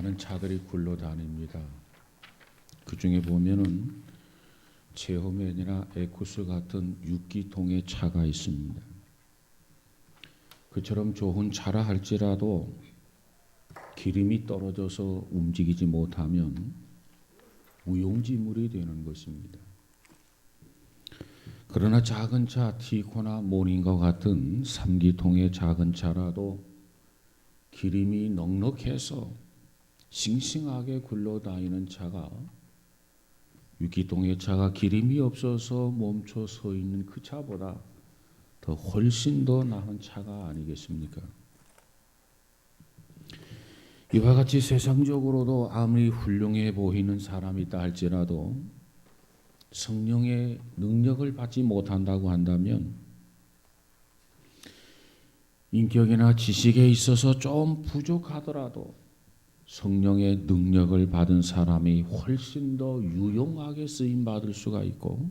많은 차들이 굴러다닙니다. 그 중에 보면은 체험엔이나 에쿠스 같은 6기통의 차가 있습니다. 그처럼 좋은 차라 할지라도 기름이 떨어져서 움직이지 못하면 무용지물이 되는 것입니다. 그러나 작은 차, 티코나 모닝과 같은 3기통의 작은 차라도 기름이 넉넉해서 싱싱하게 굴러다니는 차가 6기통의 차가 기름이 없어서 멈춰 서 있는 그 차보다 더 훨씬 더 나은 차가 아니겠습니까? 이와 같이 세상적으로도 아무리 훌륭해 보이는 사람이다 할지라도 성령의 능력을 받지 못한다고 한다면 인격이나 지식에 있어서 좀 부족하더라도 성령의 능력을 받은 사람이 훨씬 더 유용하게 쓰임 받을 수가 있고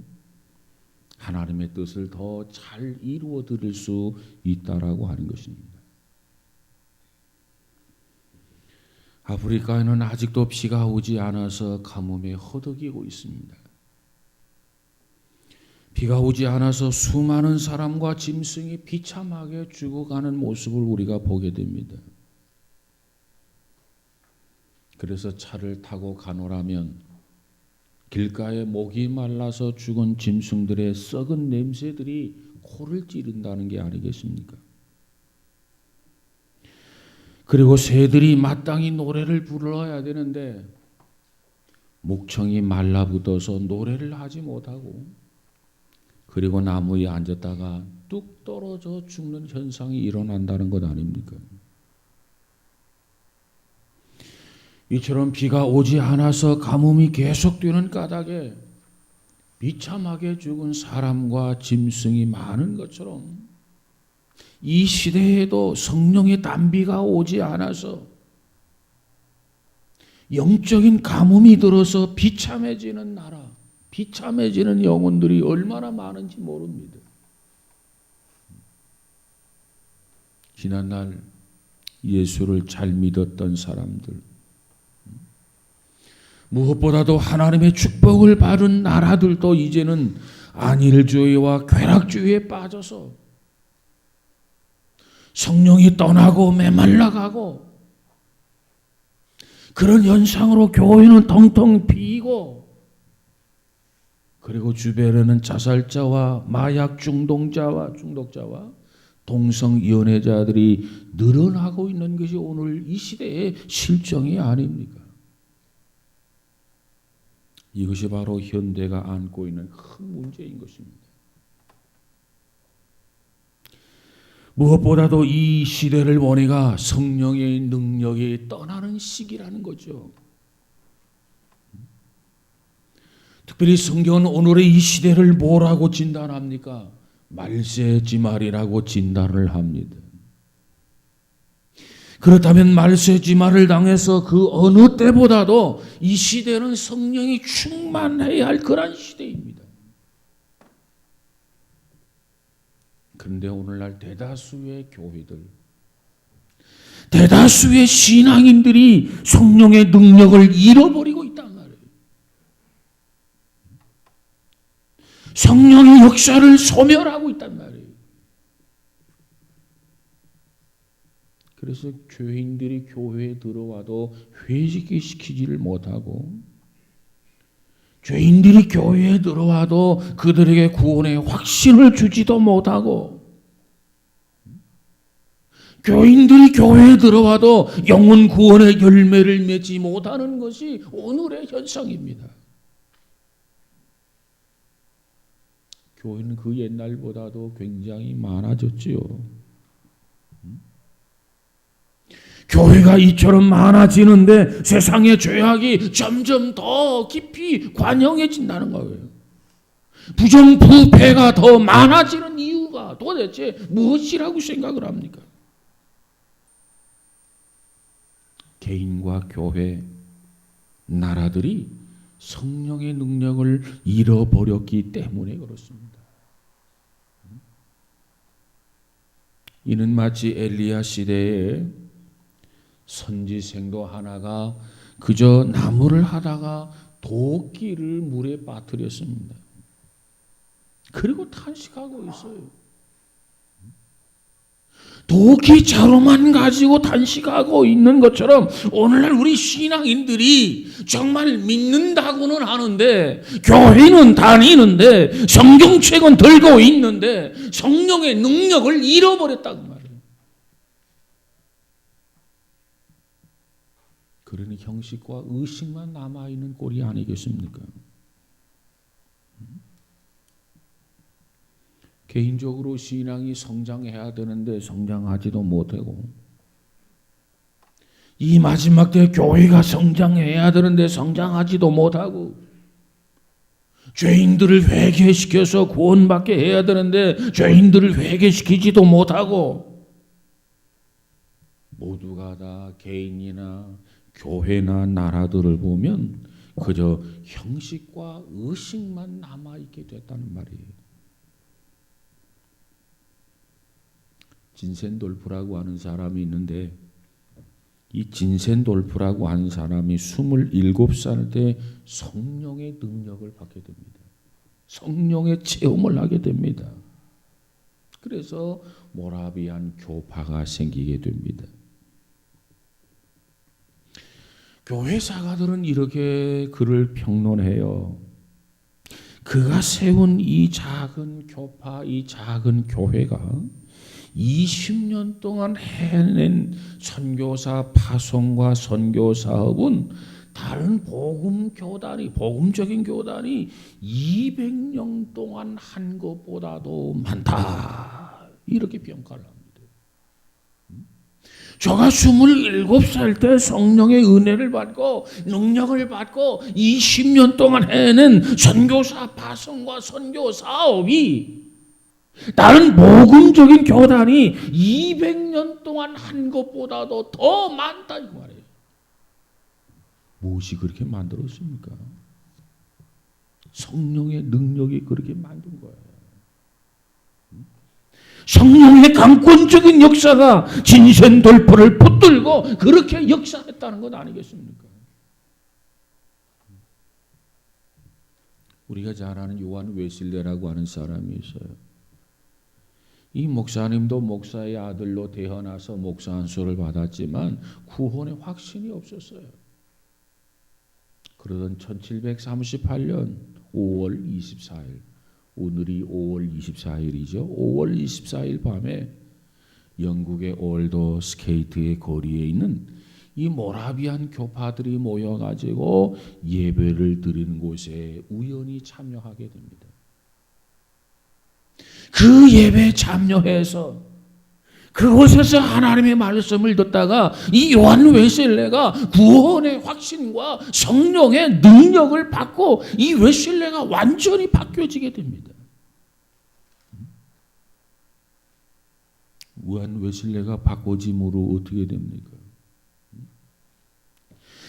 하나님의 뜻을 더 잘 이루어 드릴 수 있다라고 하는 것입니다. 아프리카에는 아직도 비가 오지 않아서 가뭄에 허덕이고 있습니다. 비가 오지 않아서 수많은 사람과 짐승이 비참하게 죽어가는 모습을 우리가 보게 됩니다. 그래서 차를 타고 가노라면 길가에 목이 말라서 죽은 짐승들의 썩은 냄새들이 코를 찌른다는 게 아니겠습니까? 그리고 새들이 마땅히 노래를 불러야 되는데 목청이 말라붙어서 노래를 하지 못하고 그리고 나무에 앉았다가 뚝 떨어져 죽는 현상이 일어난다는 것 아닙니까? 이처럼 비가 오지 않아서 가뭄이 계속되는 까닭에 비참하게 죽은 사람과 짐승이 많은 것처럼 이 시대에도 성령의 단비가 오지 않아서 영적인 가뭄이 들어서 비참해지는 나라, 비참해지는 영혼들이 얼마나 많은지 모릅니다. 지난날 예수를 잘 믿었던 사람들, 무엇보다도 하나님의 축복을 받은 나라들도 이제는 안일주의와 쾌락주의에 빠져서 성령이 떠나고 메말라가고 그런 현상으로 교회는 텅텅 비고 그리고 주변에는 자살자와 마약 중독자와 동성 연애자들이 늘어나고 있는 것이 오늘 이 시대의 실정이 아닙니까? 이것이 바로 현대가 안고 있는 큰 문제인 것입니다. 무엇보다도 이 시대를 보니까 성령의 능력이 떠나는 시기라는 거죠. 특별히 성경은 오늘의 이 시대를 뭐라고 진단합니까? 말세지말이라고 진단을 합니다. 그렇다면 말세지말을 당해서 그 어느 때보다도 이 시대는 성령이 충만해야 할 그런 시대입니다. 그런데 오늘날 대다수의 교회들, 대다수의 신앙인들이 성령의 능력을 잃어버리고 있단 말이에요. 성령의 역사를 소멸하고 있단 말이에요. 그래서 교인들이 교회에 들어와도 회개시키지를 시키지를 못하고 죄인들이 교회에 들어와도 그들에게 구원의 확신을 주지도 못하고 교인들이 교회에 들어와도 영혼 구원의 열매를 맺지 못하는 것이 오늘의 현상입니다. 교회는 그 옛날보다도 굉장히 많아졌지요. 교회가 이처럼 많아지는데 세상의 죄악이 점점 더 깊이 관영해진다는 거예요. 부정부패가 더 많아지는 이유가 도대체 무엇이라고 생각을 합니까? 개인과 교회, 나라들이 성령의 능력을 잃어버렸기 때문에 그렇습니다. 이는 마치 엘리야 시대에 선지생도 하나가 그저 나무를 하다가 도끼를 물에 빠뜨렸습니다. 그리고 탄식하고 있어요. 도끼 자루만 가지고 단식하고 있는 것처럼 오늘날 우리 신앙인들이 정말 믿는다고는 하는데, 교회는 다니는데, 성경책은 들고 있는데 성령의 능력을 잃어버렸다고 말이에요. 그러니 형식과 의식만 남아있는 꼴이 아니겠습니까? 개인적으로 신앙이 성장해야 되는데 성장하지도 못하고, 이 마지막 때 교회가 성장해야 되는데 성장하지도 못하고, 죄인들을 회개시켜서 구원받게 해야 되는데 죄인들을 회개시키지도 못하고, 모두가 다 개인이나 교회나 나라들을 보면 그저 형식과 의식만 남아있게 됐다는 말이에요. 진센돌프라고 하는 사람이 있는데, 이 진센돌프라고 하는 사람이 27살 때 성령의 능력을 받게 됩니다. 성령의 체험을 하게 됩니다. 그래서 모라비안 교파가 생기게 됩니다. 교회 사가들은 이렇게 그를 평론해요. 그가 세운 이 작은 교파, 이 작은 교회가 20년 동안 해낸 선교사 파송과 선교 사업은 다른 복음적인 교단이 200년 동안 한 것보다도 많다, 이렇게 평가를 합니다. 저가 27살 때 성령의 은혜를 받고 능력을 받고 20년 동안 해낸 선교사 파송과 선교 사업이 다른 복음적인 교단이 200년 동안 한 것보다도 더 많다, 이 말이에요. 무엇이 그렇게 만들었습니까? 성령의 능력이 그렇게 만든 거예요. 성령의 강권적인 역사가 진센돌프를 붙들고 그렇게 역사했다는 것 아니겠습니까? 우리가 잘 아는 요한 웨슬레라고 하는 사람이 있어요. 이 목사님도 목사의 아들로 태어나서 목사 안수를 받았지만 구원의 확신이 없었어요. 그러던 1738년 5월 24일, 오늘이 5월 24일이죠. 5월 24일 밤에 영국의 올더 스케이트의 거리에 있는 이 모라비안 교파들이 모여가지고 예배를 드리는 곳에 우연히 참여하게 됩니다. 그 예배에 참여해서 그곳에서 하나님의 말씀을 듣다가 이 요한 웨슬레가 구원의 확신과 성령의 능력을 받고 이 웨슬레가 완전히 바뀌어지게 됩니다. 요한 웨슬레가 바꿔짐으로 어떻게 됩니까?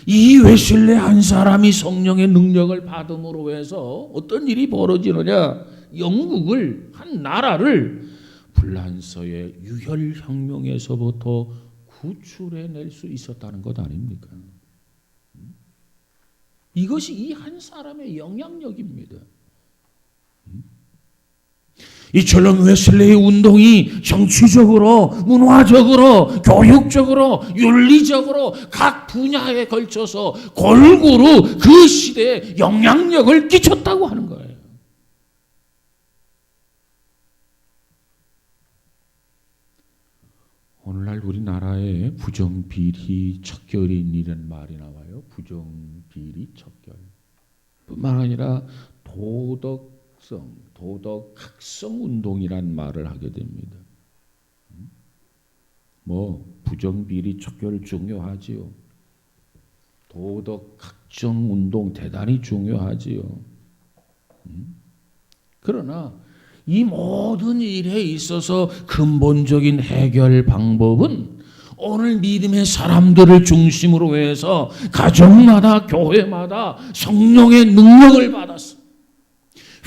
이 웨슬레 한 사람이 성령의 능력을 받음으로 해서 어떤 일이 벌어지느냐? 영국을, 한 나라를 불란서의 유혈혁명에서부터 구출해낼 수 있었다는 것 아닙니까? 이것이 이 한 사람의 영향력입니다. 이처럼 웨슬레의 운동이 정치적으로, 문화적으로, 교육적으로, 윤리적으로 각 분야에 걸쳐서 골고루 그 시대에 영향력을 끼쳤다고 하는 거예요. 오늘날 우리나라에 부정비리 척결이라는 말이 나와요. 부정비리 척결 뿐만 아니라 도덕학성 운동이란 말을 하게 됩니다. 부정비리 척결 중요하지요. 도덕학성 운동 대단히 중요하지요. 그러나 이 모든 일에 있어서 근본적인 해결 방법은 오늘 믿음의 사람들을 중심으로 해서 가정마다 교회마다 성령의 능력을 받았어.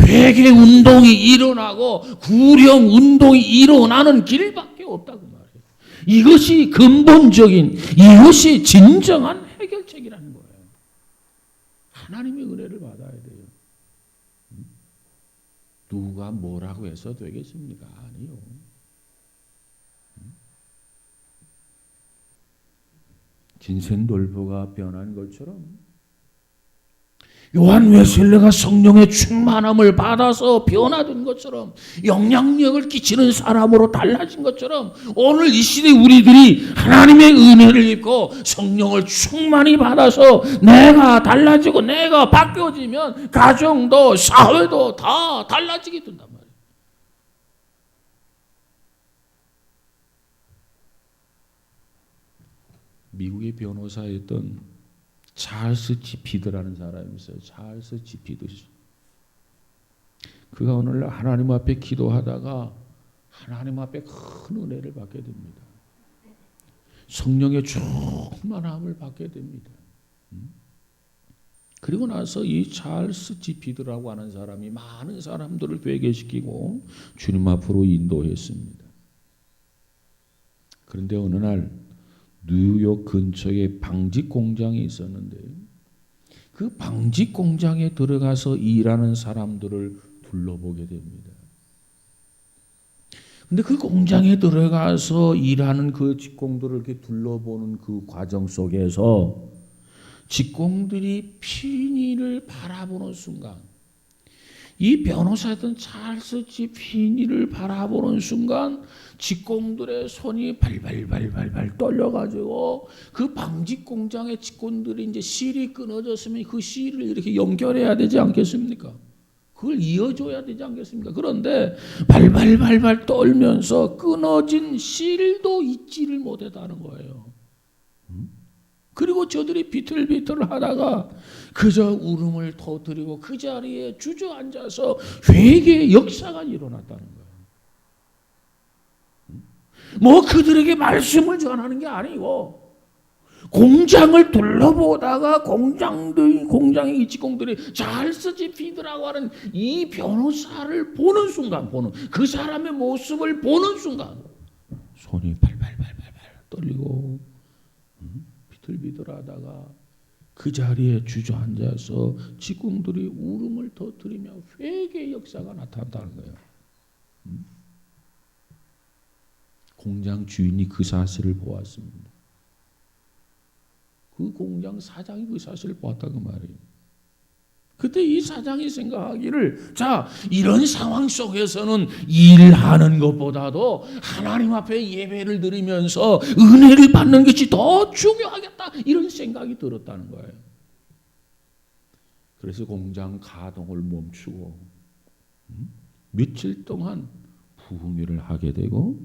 회개 운동이 일어나고 구령 운동이 일어나는 길밖에 없다고 말해요. 이것이 근본적인, 이것이 진정한 해결책이라는 거예요. 하나님의 은혜를 받아야 돼요. 누가 뭐라고 해서 되겠습니까? 아니요. 진센돌보가 변한 것처럼 요한 웨슬레가 성령의 충만함을 받아서 변화된 것처럼, 영향력을 끼치는 사람으로 달라진 것처럼, 오늘 이 시대 우리들이 하나님의 은혜를 입고 성령을 충만히 받아서 내가 달라지고 내가 바뀌어지면 가정도 사회도 다 달라지게 된단 말이에요. 미국의 변호사였던 찰스 지피드라는 사람이 있어요. 찰스 지피드. 그가 오늘날 하나님 앞에 기도하다가 하나님 앞에 큰 은혜를 받게 됩니다. 성령의 충만함을 받게 됩니다. 그리고 나서 이 찰스 지피드라고 하는 사람이 많은 사람들을 회개시키고 주님 앞으로 인도했습니다. 그런데 어느 날 뉴욕 근처에 방직 공장이 있었는데, 그 방직 공장에 들어가서 일하는 사람들을 둘러보게 됩니다. 근데 그 공장에 들어가서 일하는 그 직공들을 이렇게 둘러보는 그 과정 속에서 직공들이 피니를 바라보는 순간, 이 변호사였던 찰스 피니를 바라보는 순간 직공들의 손이 발발발발발 떨려가지고, 그 방직 공장의 직공들이 이제 실이 끊어졌으면 그 실을 이렇게 연결해야 되지 않겠습니까? 그걸 이어줘야 되지 않겠습니까? 그런데 발발발발 떨면서 끊어진 실도 잊지를 못했다는 거예요. 그리고 저들이 비틀비틀 하다가 그저 울음을 터뜨리고 그 자리에 주저앉아서 회개의 역사가 일어났다는 거예요. 뭐 그들에게 말씀을 전하는 게 아니고, 공장을 둘러보다가 공장의 이 직공들이 찰스 지피드라고 하는 이 변호사를 보는 순간, 그 사람의 모습을 보는 순간 손이 발발발발발 떨리고 비틀비틀하다가 그 자리에 주저앉아서 직공들이 울음을 터뜨리며 회개의 역사가 나타났다는 거예요. 공장 주인이 그 사실을 보았습니다. 그 공장 사장이 그 사실을 보았다고 말이에요. 그때 이 사장이 생각하기를, 자, 이런 상황 속에서는 일하는 것보다도 하나님 앞에 예배를 드리면서 은혜를 받는 것이 더 중요하겠다, 이런 생각이 들었다는 거예요. 그래서 공장 가동을 멈추고 며칠 동안 부흥회를 하게 되고,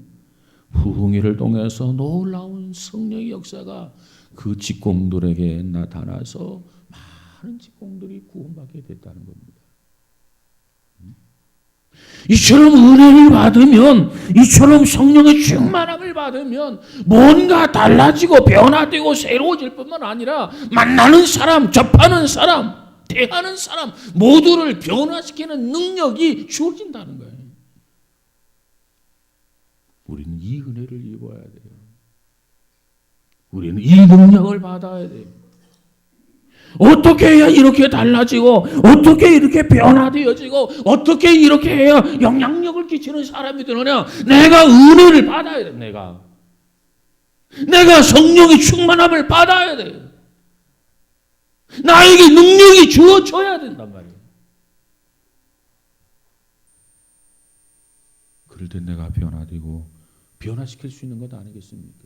부흥회를 통해서 놀라운 성령의 역사가 그 직공들에게 나타나서 많은 직공들이 구원받게 됐다는 겁니다. 이처럼 은혜를 받으면, 이처럼 성령의 충만함을 받으면 뭔가 달라지고 변화되고 새로워질 뿐만 아니라 만나는 사람, 접하는 사람, 대하는 사람 모두를 변화시키는 능력이 주어진다는 거예요. 우리는 이 은혜를 입어야 돼요. 우리는 이 능력을 받아야 돼요. 어떻게 해야 이렇게 달라지고, 어떻게 이렇게 변화되어지고, 어떻게 이렇게 해야 영향력을 끼치는 사람이 되느냐? 내가 은혜를 받아야 돼. 내가 성령의 충만함을 받아야 돼. 나에게 능력이 주어져야 된단 말이에요. 그럴 때 내가 변화되고 변화시킬 수 있는 것 아니겠습니까?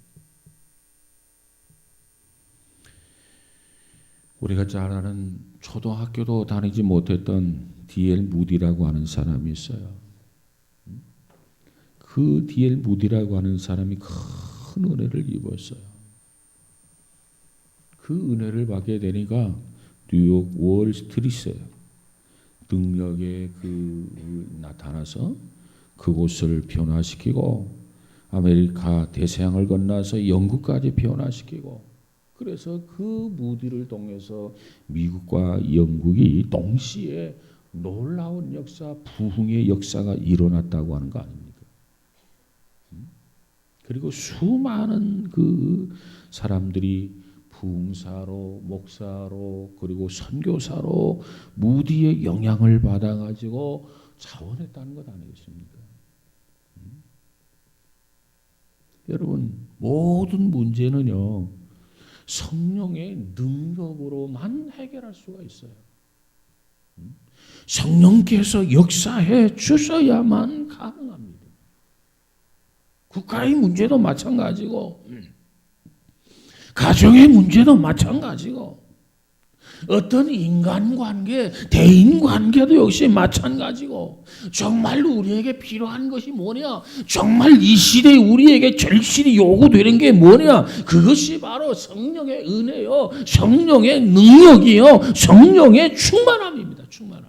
우리가 잘 아는, 초등학교도 다니지 못했던 D.L. 무디라고 하는 사람이 있어요. 그 D.L. 무디라고 하는 사람이 큰 은혜를 입었어요. 그 은혜를 받게 되니까 뉴욕 월스트리트에 능력의 나타나서 그곳을 변화시키고, 아메리카 대서양을 건너서 영국까지 변화시키고, 그래서 그 무디를 통해서 미국과 영국이 동시에 놀라운 역사, 부흥의 역사가 일어났다고 하는 거 아닙니까? 그리고 수많은 그 사람들이 부흥사로, 목사로, 그리고 선교사로 무디의 영향을 받아가지고 자원했다는 것 아니겠습니까? 여러분, 모든 문제는요, 성령의 능력으로만 해결할 수가 있어요. 성령께서 역사해 주셔야만 가능합니다. 국가의 문제도 마찬가지고, 가정의 문제도 마찬가지고, 어떤 인간관계, 대인관계도 역시 마찬가지고, 정말 우리에게 필요한 것이 뭐냐? 정말 이 시대에 우리에게 절실히 요구되는 게 뭐냐? 그것이 바로 성령의 은혜요, 성령의 능력이요, 성령의 충만함입니다. 충만함.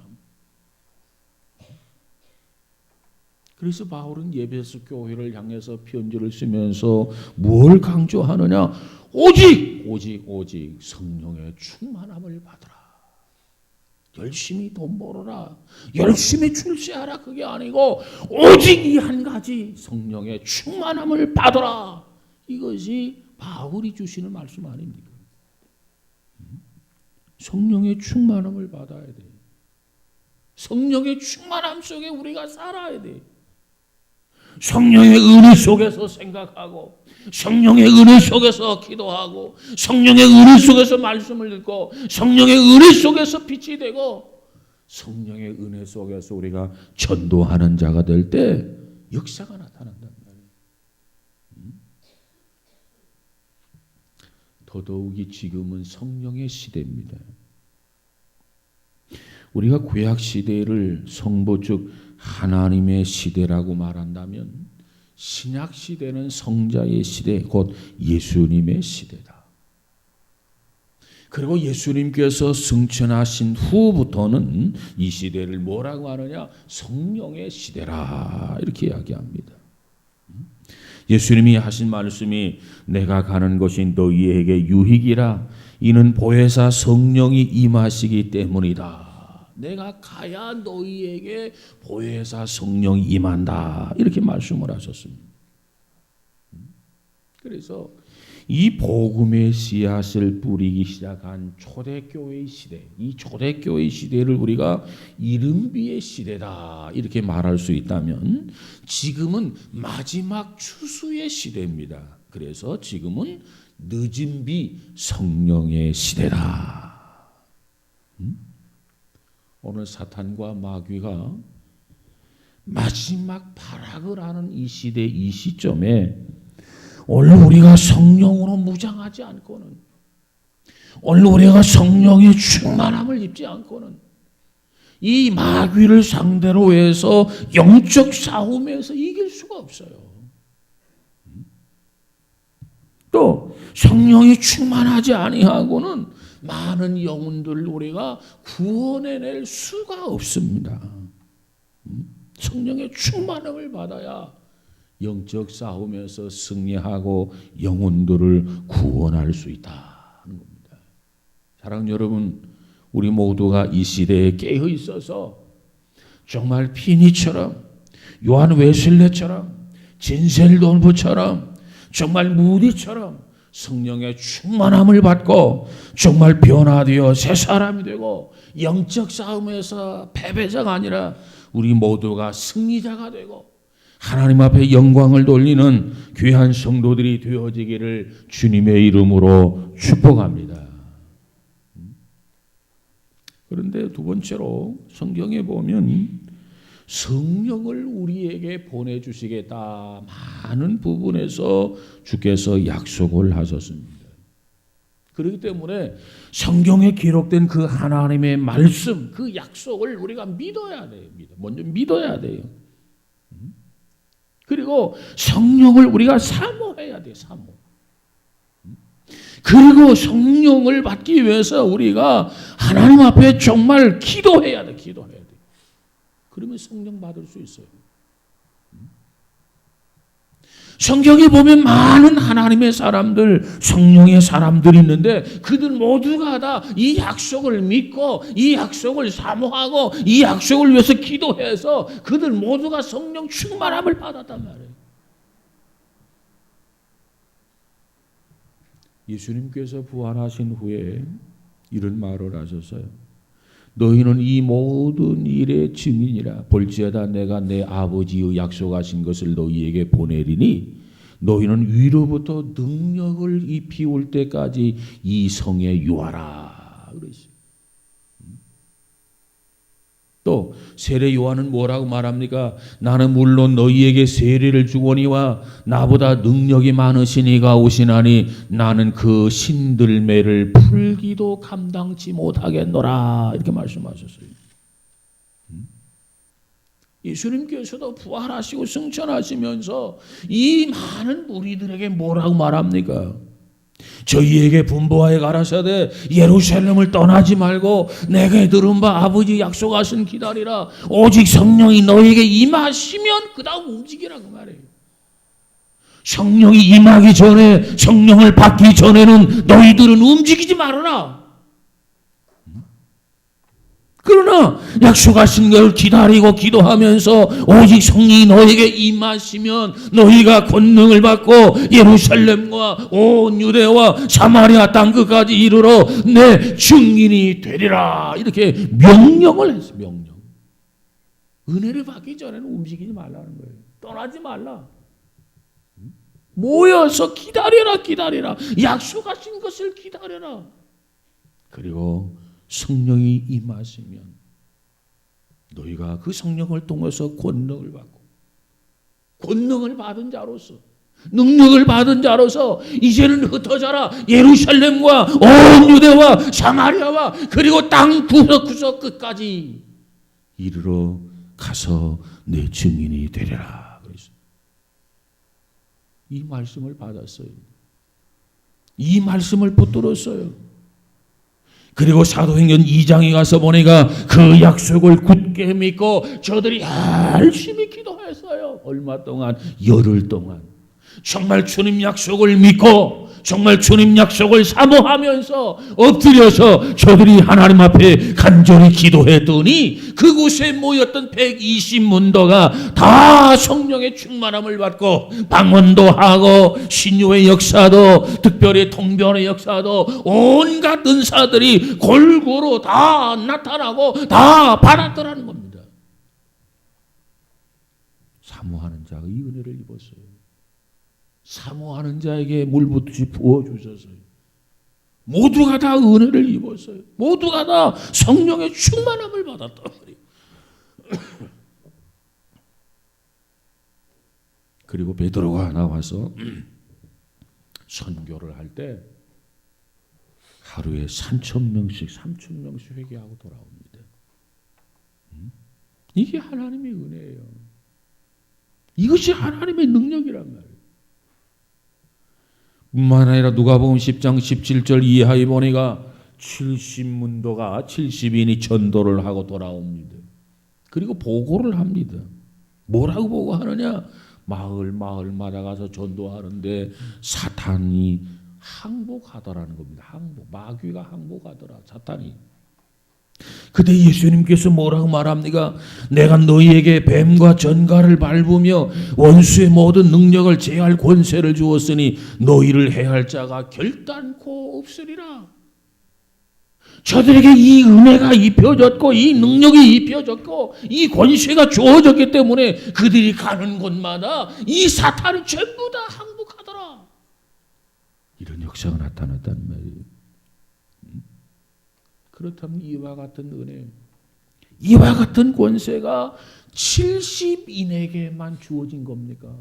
그래서 바울은 에베소 교회를 향해서 편지를 쓰면서 뭘 강조하느냐? 오직 성령의 충만함을 받으라. 열심히 돈 벌어라, 열심히 출세하라, 그게 아니고 오직 이 한 가지, 성령의 충만함을 받으라. 이것이 바울이 주시는 말씀 아닙니까? 성령의 충만함을 받아야 돼. 성령의 충만함 속에 우리가 살아야 돼. 성령의 은혜 속에서 생각하고, 성령의 은혜 속에서 기도하고, 성령의 은혜 속에서 말씀을 읽고, 성령의 은혜 속에서 빛이 되고, 성령의 은혜 속에서 우리가 전도하는 자가 될 때 역사가 나타난단 말이에요. 더더욱이 지금은 성령의 시대입니다. 우리가 구약 시대를 성보 즉 하나님의 시대라고 말한다면, 신약 시대는 성자의 시대, 곧 예수님의 시대다. 그리고 예수님께서 승천하신 후부터는 이 시대를 뭐라고 하느냐? 성령의 시대라, 이렇게 이야기합니다. 예수님이 하신 말씀이 내가 가는 것이 너희에게 유익이라, 이는 보혜사 성령이 임하시기 때문이다. 내가 가야 너희에게 보혜사 성령이 임한다, 이렇게 말씀을 하셨습니다. 그래서 이 복음의 씨앗을 뿌리기 시작한 초대교회의 시대, 이 초대교회의 시대를 우리가 이른비의 시대다, 이렇게 말할 수 있다면, 지금은 마지막 추수의 시대입니다. 그래서 지금은 늦은 비 성령의 시대다. 오늘 사탄과 마귀가 마지막 발악을 하는 이 시대, 이 시점에 오늘 우리가 성령으로 무장하지 않고는, 오늘 우리가 성령의 충만함을 입지 않고는 이 마귀를 상대로 해서 영적 싸움에서 이길 수가 없어요. 또 성령이 충만하지 아니하고는 많은 영혼들을 우리가 구원해낼 수가 없습니다. 성령의 충만함을 받아야 영적 싸움에서 승리하고 영혼들을 구원할 수 있다는 겁니다. 사랑하는 여러분, 우리 모두가 이 시대에 깨어 있어서 정말 피니처럼, 요한 웨슬레처럼, 진셀돈부처럼, 정말 무디처럼 성령의 충만함을 받고 정말 변화되어 새 사람이 되고 영적 싸움에서 패배자가 아니라 우리 모두가 승리자가 되고 하나님 앞에 영광을 돌리는 귀한 성도들이 되어지기를 주님의 이름으로 축복합니다. 그런데 두 번째로 성경에 보면 성령을 우리에게 보내주시겠다, 많은 부분에서 주께서 약속을 하셨습니다. 그렇기 때문에 성경에 기록된 그 하나님의 말씀, 그 약속을 우리가 믿어야 돼요. 먼저 믿어야 돼요. 그리고 성령을 우리가 사모해야 돼요. 사모. 그리고 성령을 받기 위해서 우리가 하나님 앞에 정말 기도해야 돼. 기도해야 돼. 그러면 성령 받을 수 있어요. 성경에 보면 많은 하나님의 사람들, 성령의 사람들이 있는데 그들 모두가 다 이 약속을 믿고 이 약속을 사모하고 이 약속을 위해서 기도해서 그들 모두가 성령 충만함을 받았단 말이에요. 예수님께서 부활하신 후에 이런 말을 하셨어요. 너희는 이 모든 일의 증인이라. 볼지어다 내가 내 아버지의 약속하신 것을 너희에게 보내리니 너희는 위로부터 능력을 입히올 때까지 이 성에 유하라. 그랬어요. 또 세례 요한은 뭐라고 말합니까? 나는 물론 너희에게 세례를 주거니와 나보다 능력이 많으신 이가 오시나니 나는 그 신들매를 풀기도 감당치 못하겠노라. 이렇게 말씀하셨어요. 예수님께서도 부활하시고 승천하시면서 이 많은 무리들에게 뭐라고 말합니까? 저희에게 분부하여 가라사대 예루살렘을 떠나지 말고 내게 들은 바 아버지 약속하신 기다리라. 오직 성령이 너희에게 임하시면 그 다음 움직이라 그 말이에요. 성령이 임하기 전에, 성령을 받기 전에는 너희들은 움직이지 말아라. 그러나 약속하신 걸 기다리고 기도하면서 오직 성령이 너에게 임하시면 너희가 권능을 받고 예루살렘과 온 유대와 사마리아 땅 끝까지 이르러 내 증인이 되리라. 이렇게 명령을 했어요. 명령. 은혜를 받기 전에는 움직이지 말라는 거예요. 떠나지 말라. 모여서 기다려라. 기다리라. 약속하신 것을 기다려라. 그리고 성령이 임하시면 너희가 그 성령을 통해서 권능을 받고 권능을 받은 자로서 능력을 받은 자로서 이제는 흩어져라. 예루살렘과 온 유대와 사마리아와 그리고 땅 구석구석 끝까지 이르러 가서 내 증인이 되리라. 그래서 이 말씀을 받았어요. 이 말씀을 붙들었어요. 그리고 사도행전 2장에 가서 보니까 그 약속을 굳게 믿고 저들이 열심히 기도했어요. 얼마 동안? 열흘 동안. 정말 주님 약속을 믿고 정말 주님 약속을 사모하면서 엎드려서 저들이 하나님 앞에 간절히 기도했더니 그곳에 모였던 120문도가 다 성령의 충만함을 받고 방언도 하고 신유의 역사도 특별히 통변의 역사도 온갖 은사들이 골고루 다 나타나고 다 받았더라는 겁니다. 사모하는 자가 이 은혜를 입었어요. 사모하는 자에게 물붓듯이 부어주셨어요. 모두가 다 은혜를 입었어요. 모두가 다 성령의 충만함을 받았단 말이에요. 그리고 베드로가 나와서 선교를 할 때 하루에 3,000명씩 회개하고 돌아옵니다. 이게 하나님의 은혜예요. 이것이 하나님의 능력이란 말이에요. 뿐만 아니라 누가복음 10장 17절 이하에 보니까 70문도가 70인이 전도를 하고 돌아옵니다. 그리고 보고를 합니다. 뭐라고 보고하느냐? 마을마다 가서 전도하는데 사탄이 항복하더라는 겁니다. 항복. 마귀가 항복하더라. 사탄이. 그때 예수님께서 뭐라고 말합니까? 내가 너희에게 뱀과 전갈을 밟으며 원수의 모든 능력을 제할 권세를 주었으니 너희를 해할 자가 결단코 없으리라. 저들에게 이 은혜가 입혀졌고 이 능력이 입혀졌고 이 권세가 주어졌기 때문에 그들이 가는 곳마다 이 사탄이 전부 다 항복하더라. 이런 역사가 나타났단 말이에요. 그렇다면 이와 같은 은혜, 이와 같은 권세가 70인에게만 주어진 겁니까?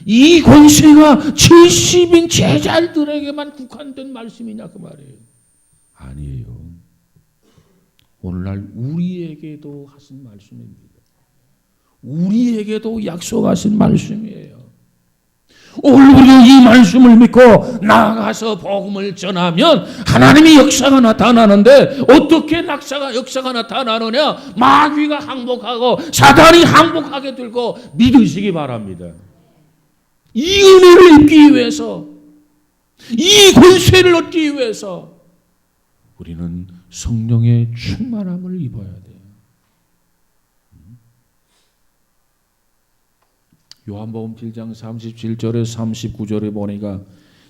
이 권세가 70인 제자들에게만 국한된 말씀이냐 그 말이에요. 아니에요. 오늘날 우리에게도 하신 말씀입니다. 우리에게도 약속하신 말씀이에요. 오늘 우리가 이 말씀을 믿고 나아가서 복음을 전하면 하나님의 역사가 나타나는데 어떻게 역사가 나타나느냐? 마귀가 항복하고 사단이 항복하게 되고 믿으시기 바랍니다. 이 은혜를 입기 위해서, 이 권세를 얻기 위해서 우리는 성령의 충만함을 입어야 돼요. 요한복음 7장 37절에 39절에 보니까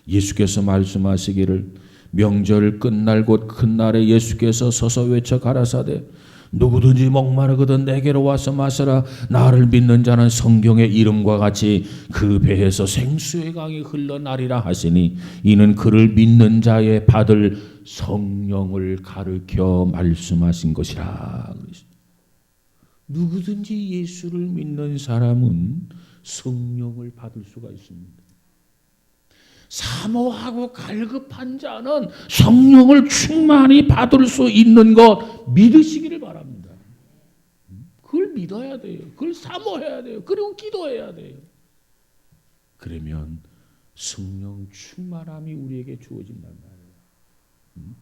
예수께서 말씀하시기를 명절 끝날 곧 큰 날에 예수께서 서서 외쳐 가라사대 누구든지 목마르거든 내게로 와서 마시라. 나를 믿는 자는 성경의 이름과 같이 그 배에서 생수의 강이 흘러나리라 하시니 이는 그를 믿는 자의 받을 성령을 가르쳐 말씀하신 것이라. 누구든지 예수를 믿는 사람은 성령을 받을 수가 있습니다. 사모하고 갈급한 자는 성령을 충만히 받을 수 있는 것 믿으시기를 바랍니다. 그걸 믿어야 돼요. 그걸 사모해야 돼요. 그리고 기도해야 돼요. 그러면 성령 충만함이 우리에게 주어진단 말이에요.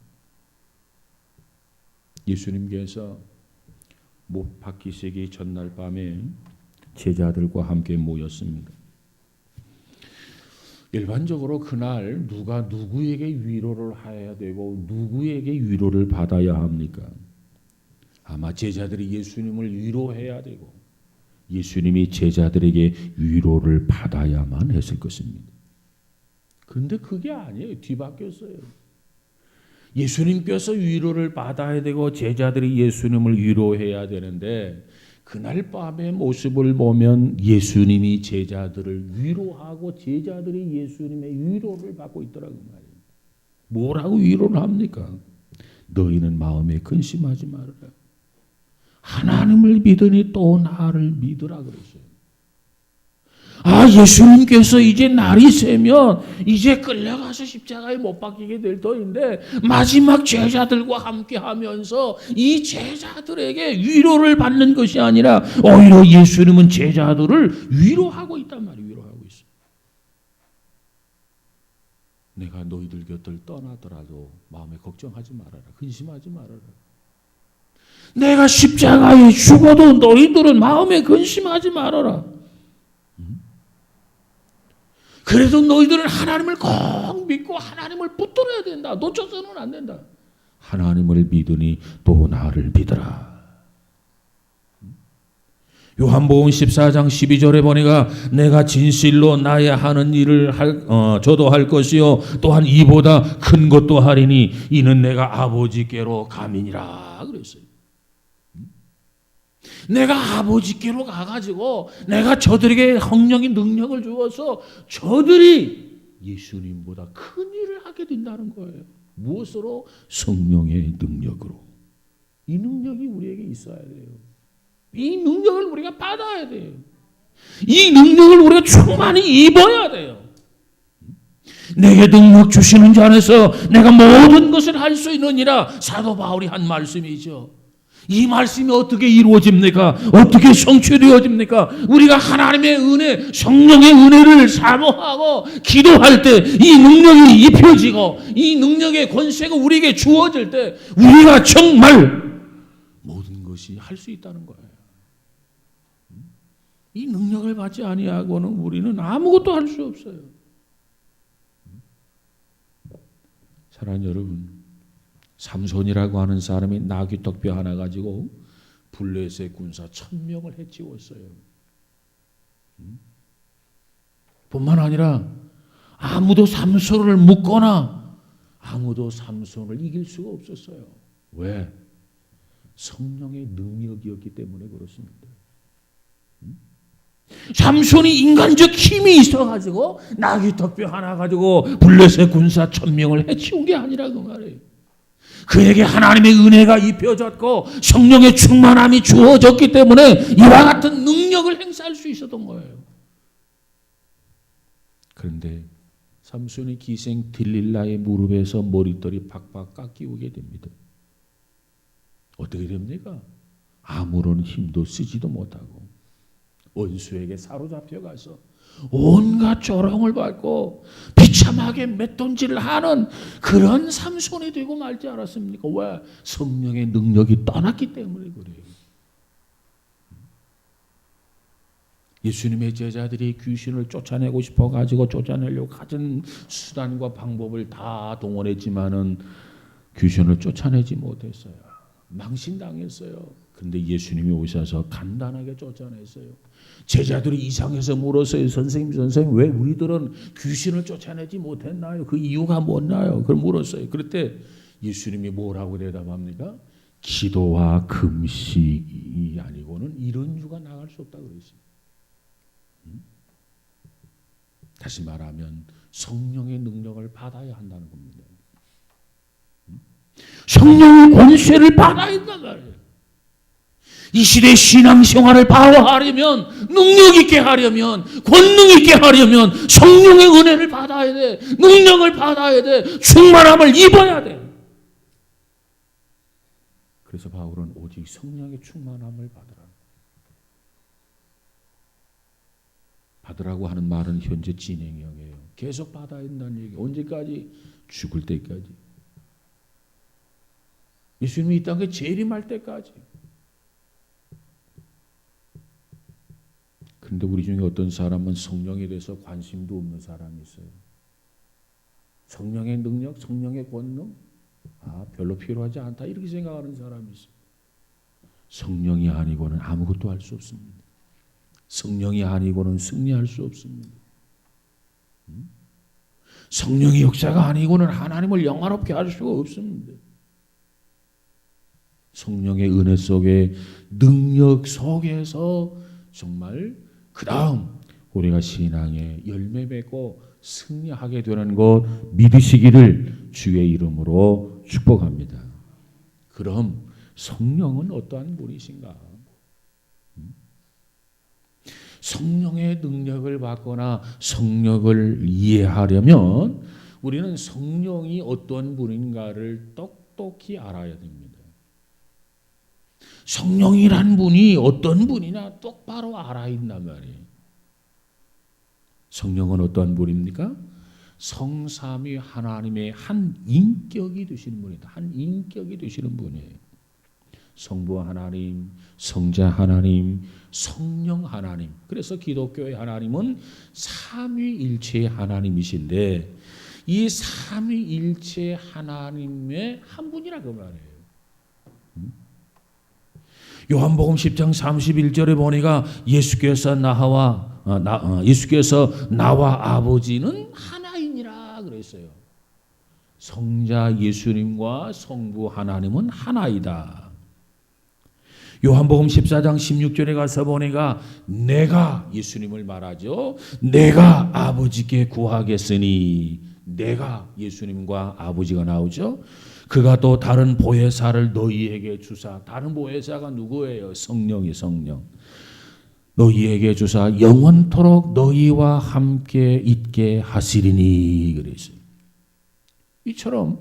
예수님께서 못 박히시기 전날 밤에 제자들과 함께 모였습니다. 일반적으로 그날 누가 누구에게 위로를 해야 되고 누구에게 위로를 받아야 합니까? 아마 제자들이 예수님을 위로해야 되고 예수님이 제자들에게 위로를 받아야만 했을 것입니다. 그런데 그게 아니에요. 뒤바뀌었어요. 예수님께서 위로를 받아야 되고 제자들이 예수님을 위로해야 되는데 그날 밤의 모습을 보면 예수님이 제자들을 위로하고 제자들이 예수님의 위로를 받고 있더라고 말이에요. 뭐라고 위로를 합니까? 너희는 마음에 근심하지 말아라. 하나님을 믿으니 또 나를 믿으라 그랬어요. 예수님께서 이제 날이 새면 이제 끌려가서 십자가에 못 박히게 될 터인데 마지막 제자들과 함께 하면서 이 제자들에게 위로를 받는 것이 아니라 오히려 예수님은 제자들을 위로하고 있단 말이에요. 위로하고 있어요. 내가 너희들 곁을 떠나더라도 마음에 걱정하지 말아라. 근심하지 말아라. 내가 십자가에 죽어도 너희들은 마음에 근심하지 말아라. 그래도 너희들은 하나님을 꼭 믿고 하나님을 붙들어야 된다. 놓쳐서는 안 된다. 하나님을 믿으니 또 나를 믿으라. 요한복음 14장 12절에 보니까 내가 진실로 나의 하는 일을 저도 할 것이요 또한 이보다 큰 것도 하리니 이는 내가 아버지께로 감이니라 그랬어요. 내가 아버지께로 가가지고 내가 저들에게 성령의 능력을 주어서 저들이 예수님보다 큰 일을 하게 된다는 거예요. 무엇으로? 성령의 능력으로. 이 능력이 우리에게 있어야 돼요. 이 능력을 우리가 받아야 돼요. 이 능력을 우리가 충만히 입어야 돼요. 내게 능력 주시는 자 안에서 내가 모든 것을 할 수 있느니라 사도 바울이 한 말씀이죠. 이 말씀이 어떻게 이루어집니까? 어떻게 성취되어집니까? 우리가 하나님의 은혜, 성령의 은혜를 사모하고 기도할 때 이 능력이 입혀지고 이 능력의 권세가 우리에게 주어질 때 우리가 정말 모든 것이 할 수 있다는 거예요. 이 능력을 받지 아니하고는 우리는 아무것도 할 수 없어요. 사랑하는 여러분, 삼손이라고 하는 사람이 나귀 턱뼈 하나 가지고 블레셋 군사 1000명을 해치웠어요. 뿐만 아니라 아무도 삼손을 묶거나 아무도 삼손을 이길 수가 없었어요. 왜? 성령의 능력이었기 때문에 그렇습니다. 삼손이 인간적 힘이 있어가지고 나귀 턱뼈 하나 가지고 블레셋 군사 1000명을 해치운 게 아니라 그 말이에요. 그에게 하나님의 은혜가 입혀졌고 성령의 충만함이 주어졌기 때문에 이와 같은 능력을 행사할 수 있었던 거예요. 그런데 삼손이 기생 딜릴라의 무릎에서 머리털이 팍팍 깎이게 됩니다. 어떻게 됩니까? 아무런 힘도 쓰지도 못하고 원수에게 사로잡혀 가서 온갖 조롱을 받고 비참하게 맷돈질을 하는 그런 삼손이 되고 말지 않았습니까? 왜? 성령의 능력이 떠났기 때문에 그래요. 예수님의 제자들이 귀신을 쫓아내고 싶어 가지고 쫓아내려고 가진 수단과 방법을 다 동원했지만은 귀신을 쫓아내지 못했어요. 망신당했어요. 그런데 예수님이 오셔서 간단하게 쫓아냈어요. 제자들이 이상해서 물었어요. 선생님 왜 우리들은 귀신을 쫓아내지 못했나요? 그 이유가 뭐나요? 그걸 물었어요. 그럴 때 예수님이 뭐라고 대답합니까? 기도와 금식이 아니고는 이런 유가 나갈 수 없다고 그랬어요. 다시 말하면 성령의 능력을 받아야 한다는 겁니다. 성령의 권세를 받아야 한단 말이에요. 이 시대의 신앙생활을 방어하려면, 능력 있게 하려면, 권능 있게 하려면 성령의 은혜를 받아야 돼. 능력을 받아야 돼. 충만함을 입어야 돼. 그래서 바울은 오직 성령의 충만함을 받으라고 하는 말은 현재 진행형이에요. 계속 받아야 된다는 얘기. 언제까지? 죽을 때까지. 예수님이 이 땅에 재림할 때까지. 그런데 우리 중에 어떤 사람은 성령에 대해서 관심도 없는 사람이 있어요. 성령의 능력, 성령의 권능, 별로 필요하지 않다 이렇게 생각하는 사람이 있어요. 성령이 아니고는 아무것도 할 수 없습니다. 성령이 아니고는 승리할 수 없습니다. 성령의 역사가 아니고는 하나님을 영화롭게 할 수가 없습니다. 성령의 은혜 속에, 능력 속에서 정말 그 다음 우리가 신앙에 열매 맺고 승리하게 되는 것 믿으시기를 주의 이름으로 축복합니다. 그럼 성령은 어떠한 분이신가? 성령의 능력을 받거나 성령을 이해하려면 우리는 성령이 어떤 분인가를 똑똑히 알아야 됩니다. 성령이란 분이 어떤 분이나 똑바로 알아야 한단 말이에요. 성령은 어떠한 분입니까? 성삼위 하나님의 한 인격이 되시는 분이다. 한 인격이 되시는 분이에요. 성부 하나님, 성자 하나님, 성령 하나님. 그래서 기독교의 하나님은 삼위일체의 하나님이신데 이 삼위일체 하나님의 한 분이라 그 말이에요. 요한복음 10장 31절에 보니까 예수께서 나와 아버지는 하나이니라 그랬어요. 성자 예수님과 성부 하나님은 하나이다. 요한복음 14장 16절에 가서 보니까 내가 예수님을 말하죠. 내가 아버지께 구하겠으니 내가 예수님과 아버지가 나오죠. 그가 또 다른 보혜사를 너희에게 주사. 다른 보혜사가 누구예요? 성령이 성령. 너희에게 주사 영원토록 너희와 함께 있게 하시리니 그랬어요. 이처럼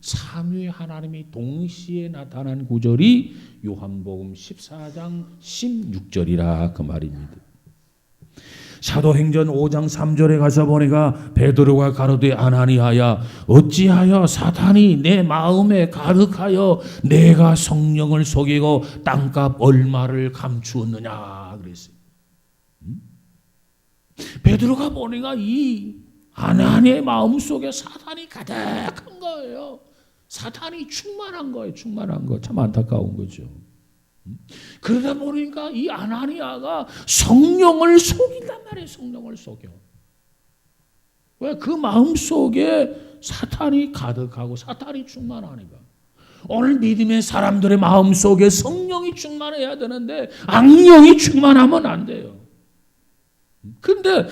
삼위 하나님이 동시에 나타난 구절이 요한복음 14장 16절이라 그 말입니다. 사도행전 5장 3절에 가서 보니까 베드로가 가로되 아나니아야 어찌하여 사탄이 내 마음에 가득하여 내가 성령을 속이고 땅값 얼마를 감추었느냐 그랬어요. 베드로가 보니까 이 아나니아의 마음속에 사탄이 가득한 거예요. 사탄이 충만한 거예요. 충만한 거. 참 안타까운 거죠. 그러다 보니까 이 아나니아가 성령을 속인단 말이에요. 성령을 속여. 왜? 그 마음속에 사탄이 가득하고 사탄이 충만하니까. 오늘 믿음의 사람들의 마음속에 성령이 충만해야 되는데 악령이 충만하면 안 돼요. 근데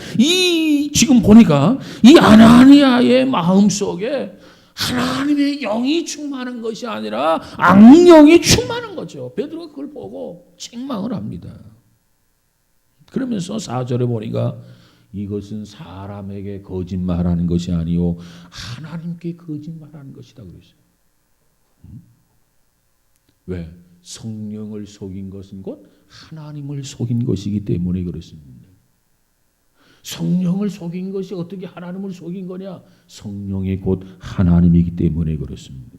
지금 보니까 이 아나니아의 마음속에 하나님의 영이 충만한 것이 아니라 악령이 충만한 거죠. 베드로가 그걸 보고 책망을 합니다. 그러면서 4절에 보니까 이것은 사람에게 거짓말하는 것이 아니요 하나님께 거짓말하는 것이다 그랬어요. 왜? 성령을 속인 것은 곧 하나님을 속인 것이기 때문에 그렇습니다. 성령을 속인 것이 어떻게 하나님을 속인 거냐? 성령이 곧 하나님이기 때문에 그렇습니다.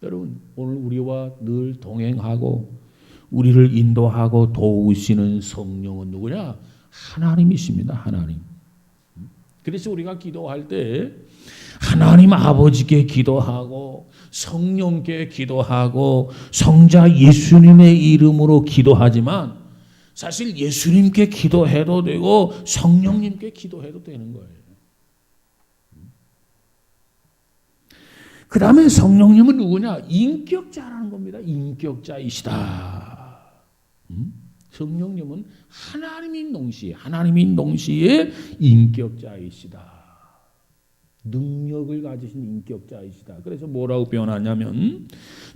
여러분 오늘 우리와 늘 동행하고 우리를 인도하고 도우시는 성령은 누구냐? 하나님이십니다. 하나님. 그래서 우리가 기도할 때 하나님 아버지께 기도하고 성령께 기도하고 성자 예수님의 이름으로 기도하지만 사실 예수님께 기도해도 되고 성령님께 기도해도 되는 거예요. 그 다음에 성령님은 누구냐? 인격자라는 겁니다. 인격자이시다. 성령님은 하나님인 동시에 인격자이시다. 능력을 가지신 인격자이시다. 그래서 뭐라고 표현하냐면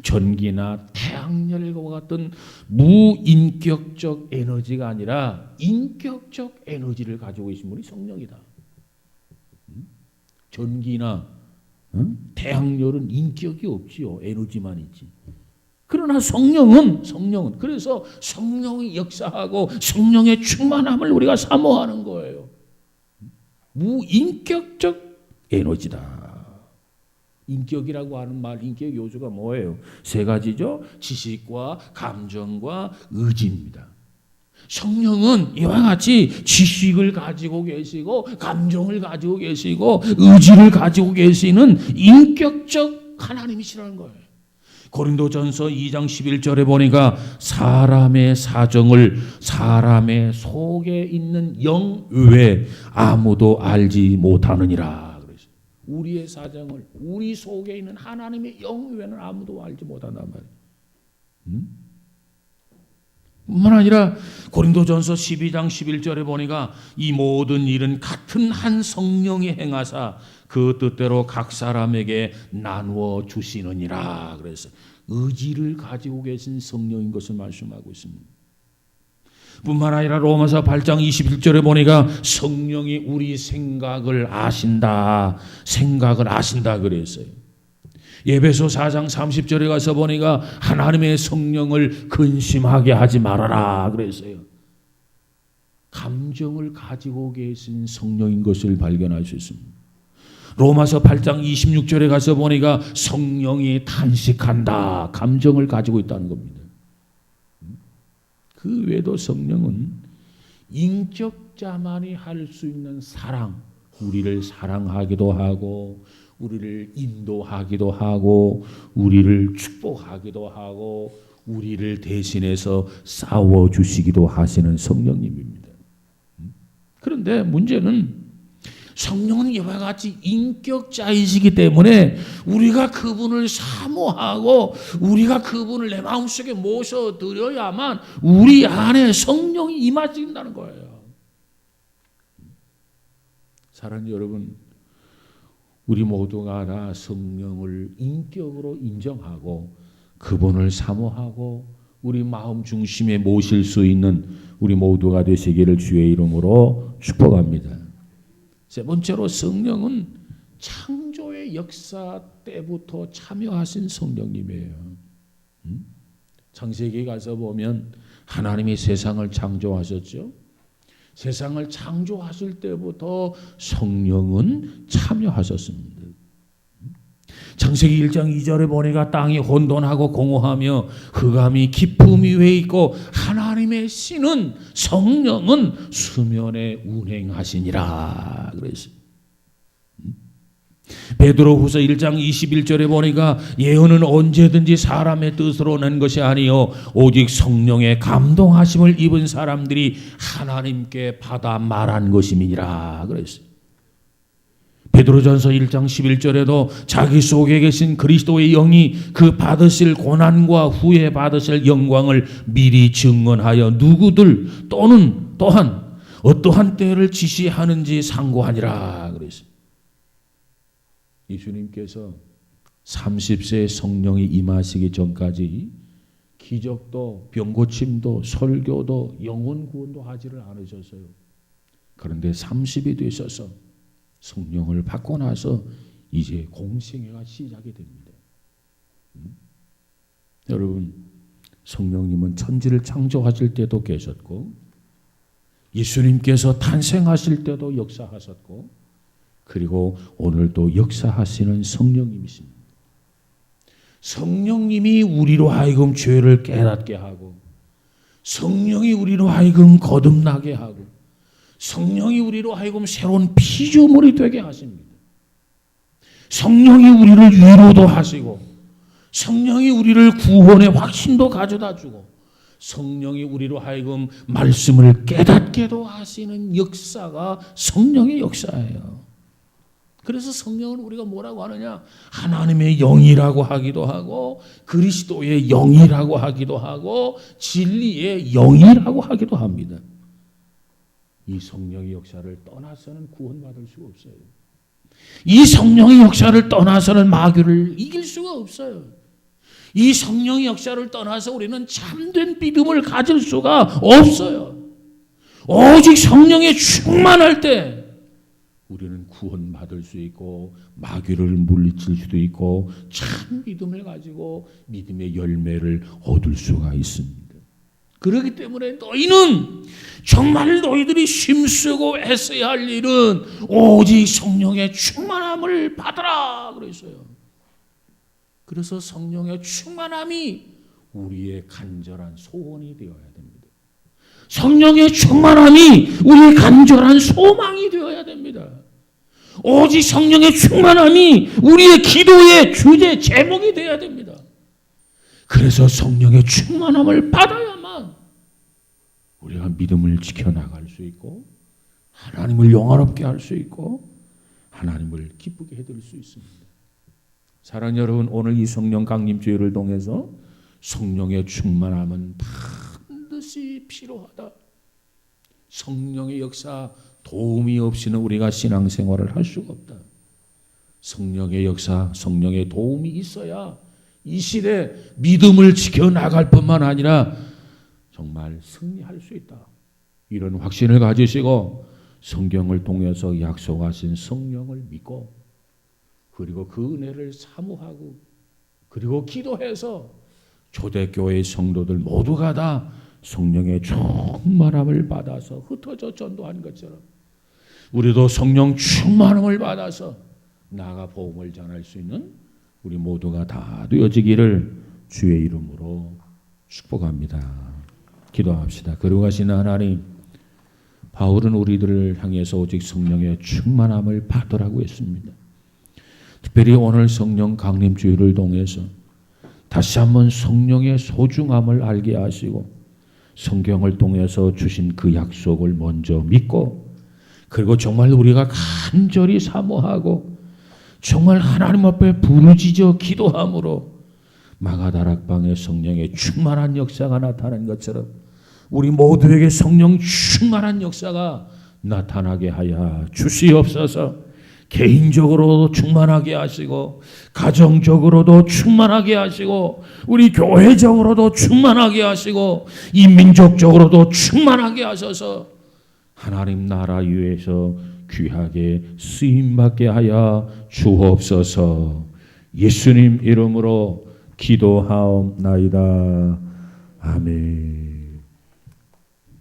전기나 태양열과 같은 무인격적 에너지가 아니라 인격적 에너지를 가지고 계신 분이 성령이다. 전기나 태양열은 인격이 없지요. 에너지만 있지. 그러나 성령은 그래서 성령이 역사하고 성령의 충만함을 우리가 사모하는 거예요. 무인격적 에너지다. 인격이라고 하는 말, 인격 요소가 뭐예요? 세 가지죠. 지식과 감정과 의지입니다. 성령은 이와 같이 지식을 가지고 계시고 감정을 가지고 계시고 의지를 가지고 계시는 인격적 하나님이시라는 거예요. 고린도전서 2장 11절에 보니까 사람의 사정을 사람의 속에 있는 영 외에 아무도 알지 못하느니라. 그래서 우리의 사정을 우리 속에 있는 하나님의 영 외에는 아무도 알지 못한단 말이에요. 뿐만 아니라 고린도전서 12장 11절에 보니까 이 모든 일은 같은 한 성령이 행하사 그 뜻대로 각 사람에게 나누어 주시느니라. 그래서 의지를 가지고 계신 성령인 것을 말씀하고 있습니다. 뿐만 아니라 로마서 8장 21절에 보니까 성령이 우리 생각을 아신다 그랬어요. 에베소 4장 30절에 가서 보니까 하나님의 성령을 근심하게 하지 말아라 그랬어요. 감정을 가지고 계신 성령인 것을 발견할 수 있습니다. 로마서 8장 26절에 가서 보니까 성령이 탄식한다. 감정을 가지고 있다는 겁니다. 그 외에도 성령은 인격자만이 할 수 있는 사랑, 우리를 사랑하기도 하고 우리를 인도하기도 하고 우리를 축복하기도 하고 우리를 대신해서 싸워주시기도 하시는 성령님입니다. 그런데 문제는 성령은 이와 같이 인격자이시기 때문에 우리가 그분을 사모하고 우리가 그분을 내 마음속에 모셔드려야만 우리 안에 성령이 임하신다는 거예요. 사랑하는 여러분, 우리 모두가 다 성령을 인격으로 인정하고 그분을 사모하고 우리 마음 중심에 모실 수 있는 우리 모두가 되시기를 주의 이름으로 축복합니다. 세 번째로 성령은 창조의 역사 때부터 참여하신 성령님이에요. 창세기에 가서 보면 하나님이 세상을 창조하셨죠. 세상을 창조하실 때부터 성령은 참여하셨습니다. 창세기 1장 2절에 보니까 땅이 혼돈하고 공허하며 흑암이 깊음 위에 있고 하나님의 신은 성령은 수면에 운행하시니라 그랬어요. 베드로후서 1장 21절에 보니까 예언은 언제든지 사람의 뜻으로 낸 것이 아니요 오직 성령의 감동하심을 입은 사람들이 하나님께 받아 말한 것임이니라 그랬어요. 베드로전서 1장 11절에도 자기 속에 계신 그리스도의 영이 그 받으실 고난과 후에 받으실 영광을 미리 증언하여 누구들 또한 어떠한 때를 지시하는지 상고하니라 그랬어요. 예수님께서 30세 성령이 임하시기 전까지 기적도 병고침도 설교도 영혼 구원도 하지를 않으셨어요. 그런데 30이 되셔서 성령을 받고 나서 이제 공생애가 시작이 됩니다. 여러분, 성령님은 천지를 창조하실 때도 계셨고 예수님께서 탄생하실 때도 역사하셨고 그리고 오늘도 역사하시는 성령님이십니다. 성령님이 우리로 하여금 죄를 깨닫게 하고 성령이 우리로 하여금 거듭나게 하고 성령이 우리로 하여금 새로운 피조물이 되게 하십니다. 성령이 우리를 위로도 하시고 성령이 우리를 구원의 확신도 가져다 주고 성령이 우리로 하여금 말씀을 깨닫게도 하시는 역사가 성령의 역사예요. 그래서 성령을 우리가 뭐라고 하느냐? 하나님의 영이라고 하기도 하고 그리스도의 영이라고 하기도 하고 진리의 영이라고 하기도 합니다. 이 성령의 역사를 떠나서는 구원받을 수가 없어요. 이 성령의 역사를 떠나서는 마귀를 이길 수가 없어요. 이 성령의 역사를 떠나서 우리는 참된 믿음을 가질 수가 없어요. 오직 성령에 충만할 때 우리는 구원받을 수 있고 마귀를 물리칠 수도 있고 참 믿음을 가지고 믿음의 열매를 얻을 수가 있습니다. 그렇기 때문에 너희는 정말 너희들이 힘쓰고 애써야 할 일은 오직 성령의 충만함을 받으라 그랬어요. 그래서 성령의 충만함이 우리의 간절한 소원이 되어야 됩니다. 성령의 충만함이 우리의 간절한 소망이 되어야 됩니다. 오직 성령의 충만함이 우리의 기도의 주제, 제목이 되어야 됩니다. 그래서 성령의 충만함을 받아야만 우리가 믿음을 지켜나갈 수 있고 하나님을 영화롭게 할 수 있고 하나님을 기쁘게 해드릴 수 있습니다. 사랑하는 여러분, 오늘 이 성령 강림 주일을 통해서 성령의 충만함은 반드시 필요하다. 성령의 역사 도움이 없이는 우리가 신앙생활을 할 수가 없다. 성령의 역사, 성령의 도움이 있어야 이 시대 믿음을 지켜나갈 뿐만 아니라 정말 승리할 수 있다. 이런 확신을 가지시고 성경을 통해서 약속하신 성령을 믿고 그리고 그 은혜를 사모하고 그리고 기도해서 초대교회 성도들 모두가 다 성령의 충만함을 받아서 흩어져 전도한 것처럼 우리도 성령 충만함을 받아서 나아가 복음을 전할 수 있는 우리 모두가 다 되어지기를 주의 이름으로 축복합니다. 기도합시다. 거룩하신 하나님, 바울은 우리들을 향해서 오직 성령의 충만함을 받으라고 했습니다. 특별히 오늘 성령 강림 주일을 통해서 다시 한번 성령의 소중함을 알게 하시고 성경을 통해서 주신 그 약속을 먼저 믿고 그리고 정말 우리가 간절히 사모하고 정말 하나님 앞에 부르짖어 기도함으로 마가다락방에 성령의 충만한 역사가 나타난 것처럼 우리 모두에게 성령 충만한 역사가 나타나게 하여 주시옵소서. 개인적으로도 충만하게 하시고 가정적으로도 충만하게 하시고 우리 교회적으로도 충만하게 하시고 인민족적으로도 충만하게 하셔서 하나님 나라 위에서 귀하게 쓰임받게 하여 주옵소서. 예수님 이름으로 기도하옵나이다. 아멘.